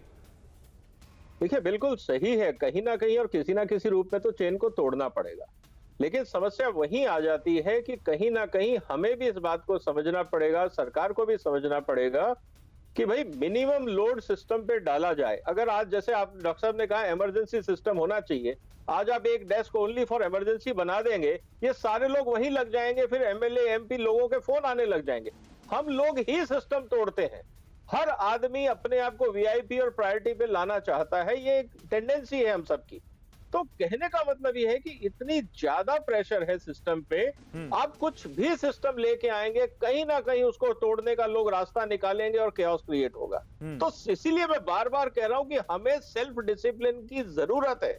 देखिए बिल्कुल सही है, कहीं ना कहीं और किसी ना किसी रूप में तो चेन को तोड़ना पड़ेगा, लेकिन समस्या वहीं आ जाती है कि कहीं ना कहीं हमें भी इस बात को समझना पड़ेगा, सरकार को भी समझना पड़ेगा कि भाई मिनिमम लोड सिस्टम पे डाला जाए। अगर आज जैसे आप डॉक्टर साहब ने कहा इमरजेंसी सिस्टम होना चाहिए, आज आप एक डेस्क ओनली फॉर इमरजेंसी बना देंगे, ये सारे लोग वहीं लग जाएंगे, फिर एमएलए एमपी लोगों के फोन आने लग जाएंगे। हम लोग ही सिस्टम तोड़ते हैं। हर आदमी अपने आप को वीआईपी और प्रायोरिटी पे लाना चाहता है, ये एक टेंडेंसी है हम सबकी। तो कहने का मतलब ये है कि इतनी ज्यादा प्रेशर है सिस्टम पे, आप कुछ भी सिस्टम लेके आएंगे, कहीं ना कहीं उसको तोड़ने का लोग रास्ता निकालेंगे और कैओस क्रिएट होगा। तो इसीलिए मैं बार बार कह रहा हूं कि हमें सेल्फ डिसिप्लिन की जरूरत है।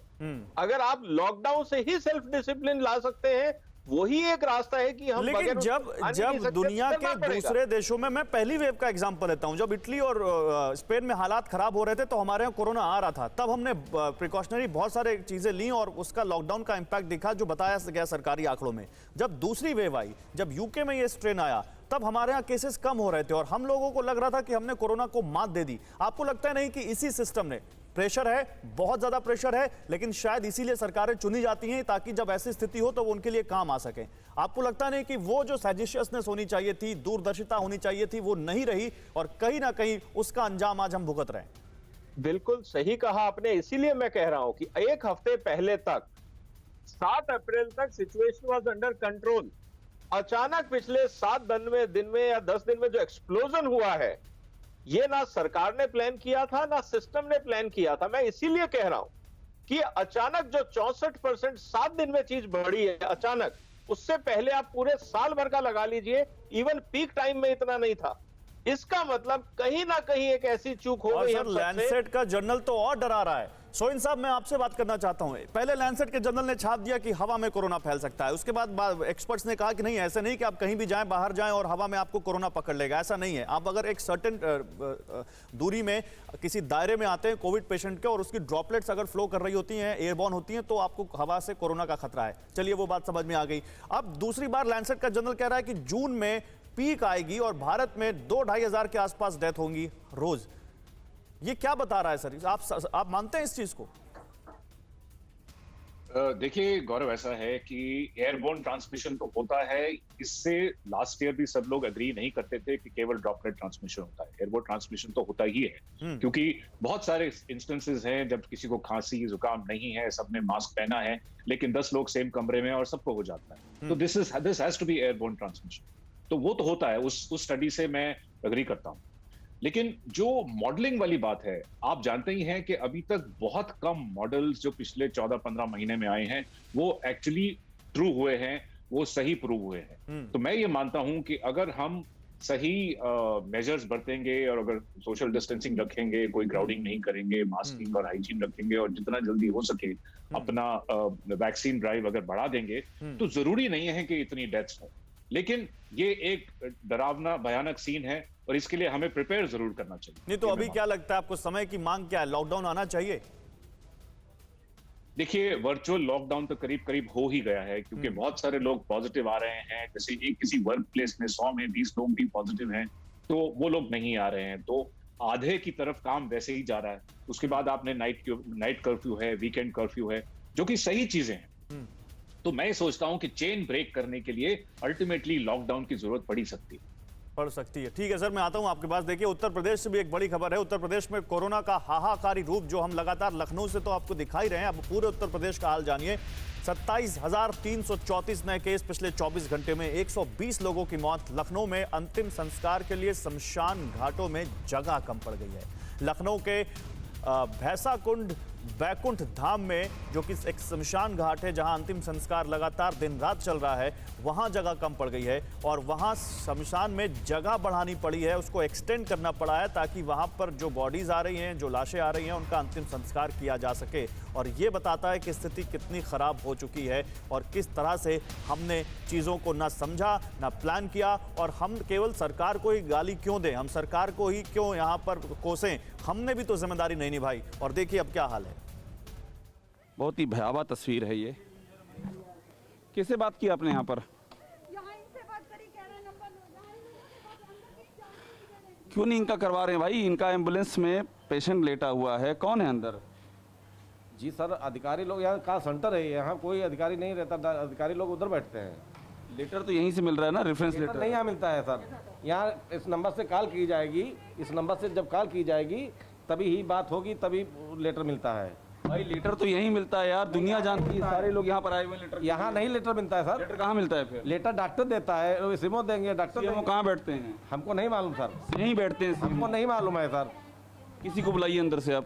अगर आप लॉकडाउन से ही सेल्फ डिसिप्लिन ला सकते हैं, वही एक रास्ता है कि हम लेकिन जब दुनिया के दूसरे देशों में, मैं पहली वेव का एग्जांपल लेता हूं, जब इटली और स्पेन में हालात खराब हो रहे थे तो हमारे यहाँ कोरोना आ रहा था, तब हमने प्रिकॉशनरी बहुत सारे चीजें ली और उसका लॉकडाउन का इंपैक्ट दिखा जो बताया गया सरकारी आंकड़ों में। जब दूसरी वेव आई, जब यूके में ये स्ट्रेन आया, तब हमारे यहाँ केसेस कम हो रहे थे और हम लोगों को लग रहा था कि हमने कोरोना को मात दे दी। आपको लगता है नहीं कि इसी सिस्टम ने, प्रेशर है, बहुत ज्यादा प्रेशर है, लेकिन शायद इसीलिए सरकारें चुनी जाती हैं ताकि जब ऐसी स्थिति हो तो वो उनके लिए काम आ सके। आपको लगता नहीं कि वो जो सैजिशियसनेस होनी चाहिए थी, दूरदर्शिता होनी चाहिए थी, वो नहीं रही और कहीं ना कहीं उसका अंजाम आज हम भुगत रहे हैं? बिल्कुल सही कहा आपने, इसीलिए मैं कह रहा हूं कि एक हफ्ते पहले तक 7 अप्रैल तक सिचुएशन वाज अंडर कंट्रोल। अचानक पिछले 7 दिन में या 10 दिन में जो एक्सप्लोजन हुआ है, ये ना सरकार ने प्लान किया था, ना सिस्टम ने प्लान किया था। मैं इसीलिए कह रहा हूं कि अचानक जो 64% 7 दिन में चीज बढ़ी है अचानक, उससे पहले आप पूरे साल भर का लगा लीजिए, इवन पीक टाइम में इतना नहीं था। इसका मतलब कहीं ना कहीं एक ऐसी चूक हो गई। लैंडसेट का जर्नल तो और डरा रहा है। सोइन साहब, मैं आपसे बात करना चाहता हूं। पहले लैंडसेट के जर्नल ने छाप दिया कि हवा में कोरोना फैल सकता है, उसके बाद एक्सपर्ट्स ने कहा कि नहीं, ऐसे नहीं कि आप कहीं भी जाएं, बाहर जाएं और हवा में आपको कोरोना पकड़ लेगा, ऐसा नहीं है। आप अगर एक सर्टेन दूरी में किसी दायरे में आते हैं कोविड पेशेंट के और उसकी ड्रॉपलेट्स अगर फ्लो कर रही होती हैं, एयरबॉर्न होती हैं, तो आपको हवा से कोरोना का खतरा है। चलिए, वो बात समझ में आ गई। अब दूसरी बार लैंडसेट का जर्नल कह रहा है कि जून में पीक आएगी और भारत में 2-2.5 हजार के आसपास डेथ होंगी रोज। ये क्या बता रहा है सर? आप मानते हैं इस चीज को? देखिए गौरव, ऐसा है कि एयरबोर्न ट्रांसमिशन तो होता है, इससे लास्ट ईयर भी सब लोग एग्री नहीं करते थे कि केवल ड्रॉपलेट ट्रांसमिशन होता है। एयरबोर्न ट्रांसमिशन तो होता ही है, क्योंकि बहुत सारे इंस्टेंसेस हैं जब किसी को खांसी जुकाम नहीं है, सबने मास्क पहना है, लेकिन 10 लोग सेम कमरे में और सबको हो जाता है। तो this has to be airborne transmission. तो वो तो होता है, उस स्टडी से मैं एग्री करता हूं। लेकिन जो मॉडलिंग वाली बात है, आप जानते ही हैं कि अभी तक बहुत कम मॉडल्स जो पिछले 14-15 महीने में आए हैं वो एक्चुअली ट्रू हुए हैं, वो सही प्रूव हुए हैं। तो मैं ये मानता हूं कि अगर हम सही मेजर्स बरतेंगे और अगर सोशल डिस्टेंसिंग रखेंगे, कोई क्राउडिंग नहीं करेंगे, मास्किंग और हाइजीन रखेंगे और जितना जल्दी हो सके अपना वैक्सीन ड्राइव अगर बढ़ा देंगे, तो जरूरी नहीं है कि इतनी डेथ्स हो। लेकिन ये एक डरावना भयानक सीन है और इसके लिए हमें प्रिपेयर जरूर करना चाहिए। नहीं तो अभी क्या लगता है आपको, समय की मांग क्या है? लॉकडाउन आना चाहिए? देखिए, वर्चुअल लॉकडाउन तो करीब करीब हो ही गया है, क्योंकि बहुत सारे लोग पॉजिटिव आ रहे हैं। जैसे किसी वर्क प्लेस में 100 में 20 लोग भी पॉजिटिव हैं, तो वो लोग नहीं आ रहे हैं, तो आधे की तरफ काम वैसे ही जा रहा है। उसके बाद आपने नाइट कर्फ्यू है, वीकेंड कर्फ्यू है, जो कि सही चीजें हैं। तो मैं सोचता हूं कि चेन ब्रेक करने के लिए अल्टीमेटली लॉकडाउन की जरूरत पड़ सकती है। ठीक है सर, मैं आता हूं आपके पास। देखिए, उत्तर प्रदेश से भी एक बड़ी खबर है। उत्तर प्रदेश में कोरोना का हाहाकारी रूप जो हम लगातार लखनऊ से तो आपको दिखाई रहे हैं, अब पूरे उत्तर प्रदेश का हाल जानिए। 27,334 नए केस पिछले 24 घंटे में, 120 लोगों की मौत। लखनऊ में अंतिम संस्कार के लिए शमशान घाटों में जगह कम पड़ गई है। लखनऊ के भैंसा कुंड बैकुंठ धाम में, जो कि एक शमशान घाट है जहां अंतिम संस्कार लगातार दिन रात चल रहा है, वहां जगह कम पड़ गई है और वहां शमशान में जगह बढ़ानी पड़ी है, उसको एक्सटेंड करना पड़ा है ताकि वहां पर जो बॉडीज आ रही हैं, जो लाशें आ रही हैं, उनका अंतिम संस्कार किया जा सके। और ये बताता है कि स्थिति कितनी खराब हो चुकी है और किस तरह से हमने चीज़ों को ना समझा, ना प्लान किया, और हम केवल सरकार को ही गाली क्यों दें, हम सरकार को ही क्यों यहाँ पर कोसें, हमने भी तो जिम्मेदारी नहीं निभाई। और देखिए अब क्या हाल है। बहुत ही भयावह तस्वीर है ये। किससे बात की आपने यहाँ पर? क्यों नहीं इनका करवा रहे हैं भाई? इनका एम्बुलेंस में पेशेंट लेटा हुआ है, कौन है अंदर? जी सर, अधिकारी लोग यहाँ का सेंटर है, यहाँ कोई अधिकारी नहीं रहता, अधिकारी लोग उधर बैठते हैं। लेटर तो यहीं से मिल रहा है ना, रेफरेंस लेटर नहीं यहाँ मिलता है सर। यहाँ इस नंबर से कॉल की जाएगी, इस नंबर से जब कॉल की जाएगी तभी ही बात होगी, तभी लेटर मिलता है। भाई लेटर तो यहीं मिलता है यार, दुनिया जानती है, सारे लोग यहाँ पर आए हुए। लेटर यहाँ नहीं लेटर मिलता है सर। लेटर कहाँ मिलता है फिर? लेटर डॉक्टर देता है, सीएमओ देंगे, डॉक्टर सीएमओ कहाँ बैठते हैं? हमको नहीं मालूम सर। यहीं बैठते हैं, हमको नहीं मालूम है सर। किसी को बुलाइए अंदर से, आप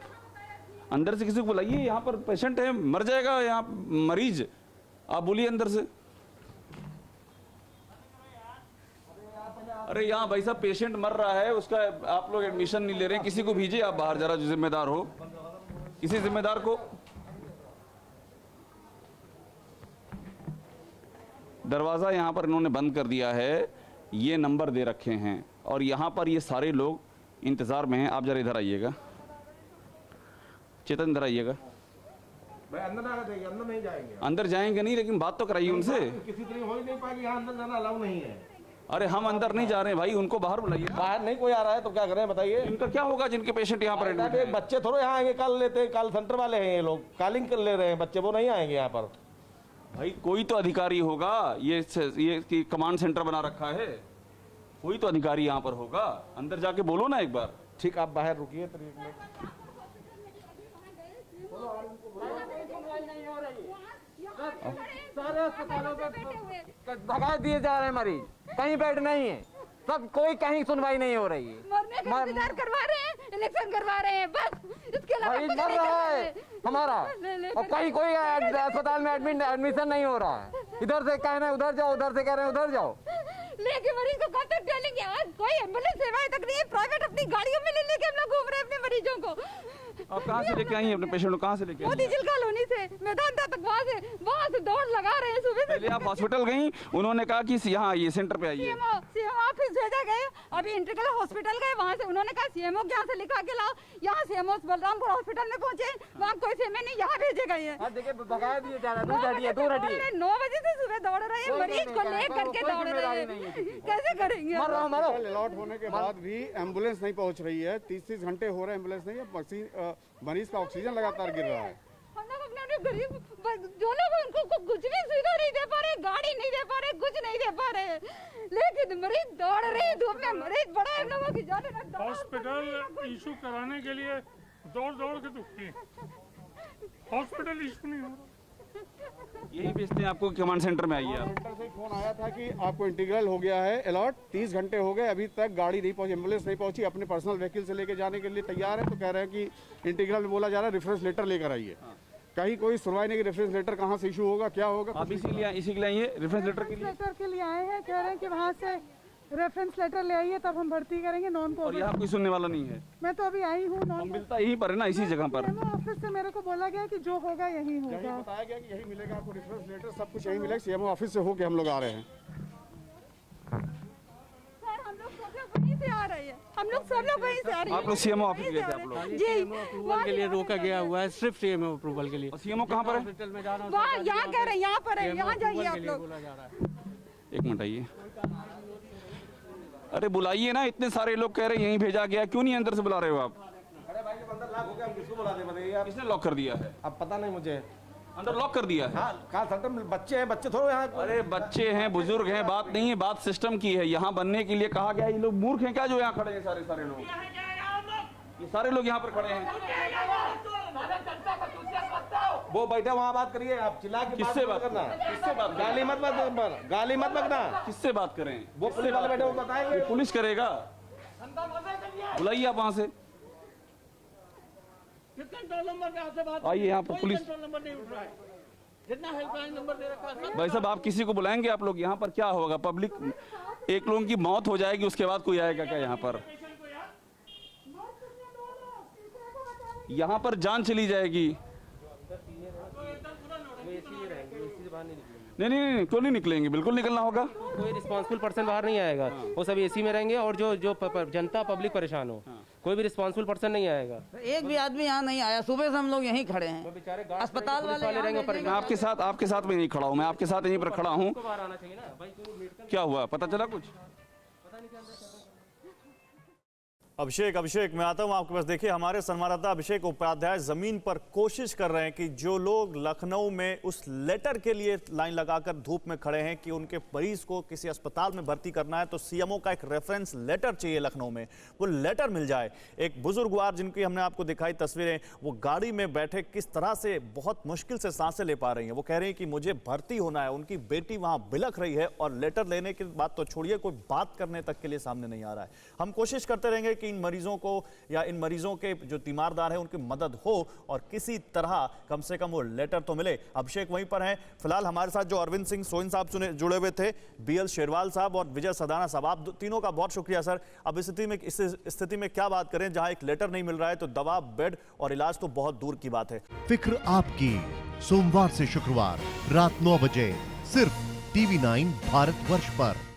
अंदर से किसी को बुलाइए, यहाँ पर पेशेंट है, मर जाएगा यहाँ मरीज, आप बोलिए अंदर से। अरे यहाँ भाई साहब पेशेंट मर रहा है, उसका आप लोग एडमिशन नहीं ले रहे हैं, किसी को भेजिए आप बाहर, जरा जो जिम्मेदार हो, किसी जिम्मेदार को। दरवाजा यहाँ पर इन्होंने बंद कर दिया है, ये नंबर दे रखे हैं और यहाँ पर ये सारे लोग इंतजार में हैं। आप जरा इधर आइएगा, चेतन इधर आइएगा। भाई अंदर ना जाएंगे, अंदर नहीं जाएंगे। अंदर जाएंगे नहीं, लेकिन बात तो कराइए उनसे। किसी तरह हो ही नहीं पाएगी, यहाँ अंदर जाना अलाउ नहीं है। अरे हम अंदर नहीं जा रहे हैं भाई, उनको बाहर बुलाइए। बाहर नहीं कोई आ रहा है तो क्या करें बताइए? इनका क्या होगा जिनके पेशेंट यहाँ पर एडमिट हैं? बच्चे थोड़े यहाँ आएंगे, कॉल लेते हैं, कॉल सेंटर वाले हैं ये लोग, कॉलिंग कर ले रहे हैं बच्चे, वो नहीं आएंगे यहाँ पर। भाई कोई तो अधिकारी होगा, ये कमांड सेंटर बना रखा है, कोई तो अधिकारी यहाँ पर होगा, अंदर जाके बोलो ना एक बार। ठीक, आप बाहर रुकिए तो एक मिनट। सारे अस्पतालों में भगा दिए जा रहे हैं मरीज, कहीं बेड नहीं है, सब कोई कहीं सुनवाई नहीं हो रही है। मरने का इंतजार करवा रहे हैं, इलेक्शन करवा रहे हैं, बस इसके अलावा मरीज मर रहा है हमारा, और कहीं कोई अस्पताल में एडमिशन नहीं हो रहा है। इधर से कह रहे हैं उधर जाओ, उधर से कह रहे हैं उधर जाओ। लेके मरीज को कब तक डालेंगे? आज कोई एम्बुलेंस सेवाएं तक नहीं है, प्राइवेट अपनी गाड़ियों में ले लेके हम लोग घूम रहे हैं अपने मरीजों को। आप कहाँ से लेके आई हैं अपने पेशेंट को? कहाँ से लेके आई? मोती झील कॉलोनी से मैदान तक, वहाँ से दौड़ लगा रहे हैं सुबह से। पहले आप हॉस्पिटल गई, उन्होंने कहा कि यहाँ ये सेंटर पे आइए। सीएमओ ऑफिस भेजा गए, अभी इंटीग्रल हॉस्पिटल गए, वहाँ से उन्होंने कहा सीएमओ के यहाँ से लिखा के लाओ, यहाँ सीएमओ बलरामपुर हॉस्पिटल में पहुंचे, वहाँ कोई सीएमओ नहीं, यहाँ भेजे गए हैं। देखिए भगा दिए जा रहे हैं, दूर हटिए, दूर हटिए। 9 बजे से सुबह दौड़ रहे हैं, मरीज को ले करके दौड़ रहे हैं, कैसे करेंगे? अलॉट होने के बाद भी एम्बुलेंस नहीं पहुंच रही है, 30 घंटे हो रहे हैं एम्बुलेंस नहीं है, मरीज का ऑक्सीजन लगातार गिर रहा है। हम लोग अपने गरीब जो लोग उनको कुछ भी सुविधा नहीं दे पा रहे, गाड़ी नहीं दे पा रहे, कुछ नहीं दे पा रहे, लेकिन मरीज दौड़ रहे हैं धूप में, मरीज बड़ा है, हम लोगों की जान है। हॉस्पिटल इशू कराने के लिए दौड़ दौड़ के दुखती है, हॉस्पिटल इशू नहीं हो रहा। यही भेजते हैं आपको, कमांड सेंटर में आइए। सेंटर से फोन आया था कि आपको इंटीग्रल हो गया है अलॉट, 30 घंटे हो गए, अभी तक गाड़ी नहीं पहुंची, एम्बुलेंस नहीं पहुंची, अपने पर्सनल व्हीकल से लेके जाने के लिए तैयार है, तो कह रहे हैं कि इंटीग्रल में बोला जा रहा है रेफरेंस लेटर लेकर आइए। कहीं कोई सुनवाई नहीं कि रेफरेंस लेटर कहाँ से इशू होगा, क्या होगा। आप इसी के लिए आइए रेफरेंस लेटर के लिए आए हैं, कह रहे हैं कि वहाँ से रेफरेंस लेटर ले आइए, तब हम भर्ती करेंगे नॉन कोविड। और यहाँ कोई सुनने वाला नहीं है। मैं तो अभी आई हूँ, नॉन मिलता यहीं पर है ना, इसी जगह पर। ऑफिस से मेरे को बोला गया कि जो होगा यही होगा, यही बताया गया कि यही मिलेगा आपको रेफरेंस लेटर, सब कुछ यही मिलेगा। सीएमओ ऑफिस से होके हम लोग आ रहे हैं। हम लोग सब लोग वहीं से आ रहे हैं। आप लोग सीएमओ ऑफिस गए थे आप लोग? जी, अप्रूवल के लिए रोका गया हुआ है, सिर्फ सीएमओ अप्रूवल के लिए। सीएमओ कहाँ पर है? हॉस्पिटल में जाना, वहाँ यहाँ कह रहे हैं, यहाँ पर है, यहाँ जाइए आप लोग। एक मिनट आइए। अरे बुलाइए ना, इतने सारे लोग कह रहे हैं यहीं भेजा गया, क्यों नहीं अंदर से बुला रहे हो आप? अरे भाई जब अंदर लॉक हो गया, हम किसको बुला दे बताइए आप? किसने लॉक कर दिया है? अब पता नहीं मुझे, अंदर लॉक कर दिया है। हाँ, कहाँ सेंटर में बच्चे हैं, बच्चे थोड़े यहाँ। अरे बच्चे हैं, बुजुर्ग हैं, बात नहीं है, बात सिस्टम की है। यहाँ बनने के लिए कहा गया, ये लोग मूर्ख हैं क्या जो यहाँ खड़े हैं? सारे लोग, ये सारे लोग यहाँ पर खड़े हैं। वो बैठे वहाँ बात करिए, आप चिल्ला के किससे बात करना? किससे बात? गाली मत बकना। किससे बात करें? वो पुलिस वाले बैठे, वो बताएंगे। पुलिस करेगा, बुलाइए आप वहाँ से। आइए यहाँ पर पुलिस। भाई साहब आप किसी को बुलाएंगे? आप लोग यहाँ पर क्या होगा? पब्लिक, एक लोगों की मौत हो जाएगी, उसके बाद कोई आएगा क्या यहाँ पर? यहाँ पर जान चली जाएगी। नहीं, क्यों नहीं निकलेंगे? बिल्कुल निकलना होगा। कोई रिस्पॉन्सिबल पर्सन बाहर नहीं आएगा, वो सब एसी में रहेंगे, और जो जनता पब्लिक परेशान हो, कोई भी रिस्पॉन्सिबल पर्सन नहीं आएगा। एक भी आदमी यहाँ नहीं आया, सुबह से हम लोग यहीं खड़े हैं, अस्पताल वाले रहेंगे। मैं आपके साथ में नहीं खड़ा हूँ, मैं आपके साथ यहीं पर खड़ा हूँ। क्या हुआ, पता चला कुछ? अभिषेक मैं आता हूं आपके पास। देखिए, हमारे संवाददाता अभिषेक उपाध्याय जमीन पर कोशिश कर रहे हैं कि जो लोग लखनऊ में उस लेटर के लिए लाइन लगाकर धूप में खड़े हैं कि उनके मरीज को किसी अस्पताल में भर्ती करना है तो सीएमओ का एक रेफरेंस लेटर चाहिए लखनऊ में, वो लेटर मिल जाए। एक बुजुर्गवार जिनकी हमने आपको दिखाई तस्वीरें, वो गाड़ी में बैठे किस तरह से बहुत मुश्किल से सांसें ले पा रही हैं। वो कह रही हैं कि मुझे भर्ती होना है, उनकी बेटी वहां बिलख रही है और लेटर लेने की बात तो छोड़िए, कोई बात करने तक के लिए सामने नहीं आ रहा है। हम कोशिश करते रहेंगे इन मरीजों को या इन मरीजों के जो तीमारदार हैं उनकी मदद हो और किसी तरह कम से कम वो लेटर तो मिले। अभिषेक वहीं पर हैं। फिलहाल हमारे साथ जो अरविंद सिंह सोइन साहब जुड़े हुए थे, बीएल शेरवाल साहब और विजय सदाना साहब, आप तीनों का बहुत शुक्रिया सर। अब इस स्थिति में क्या बात करें, जहां एक लेटर नहीं मिल रहा है तो दवा, बेड और इलाज तो बहुत दूर की बात है। फिक्र आपकी, सोमवार से शुक्रवार रात 9 बजे सिर्फ TV9 भारतवर्ष पर।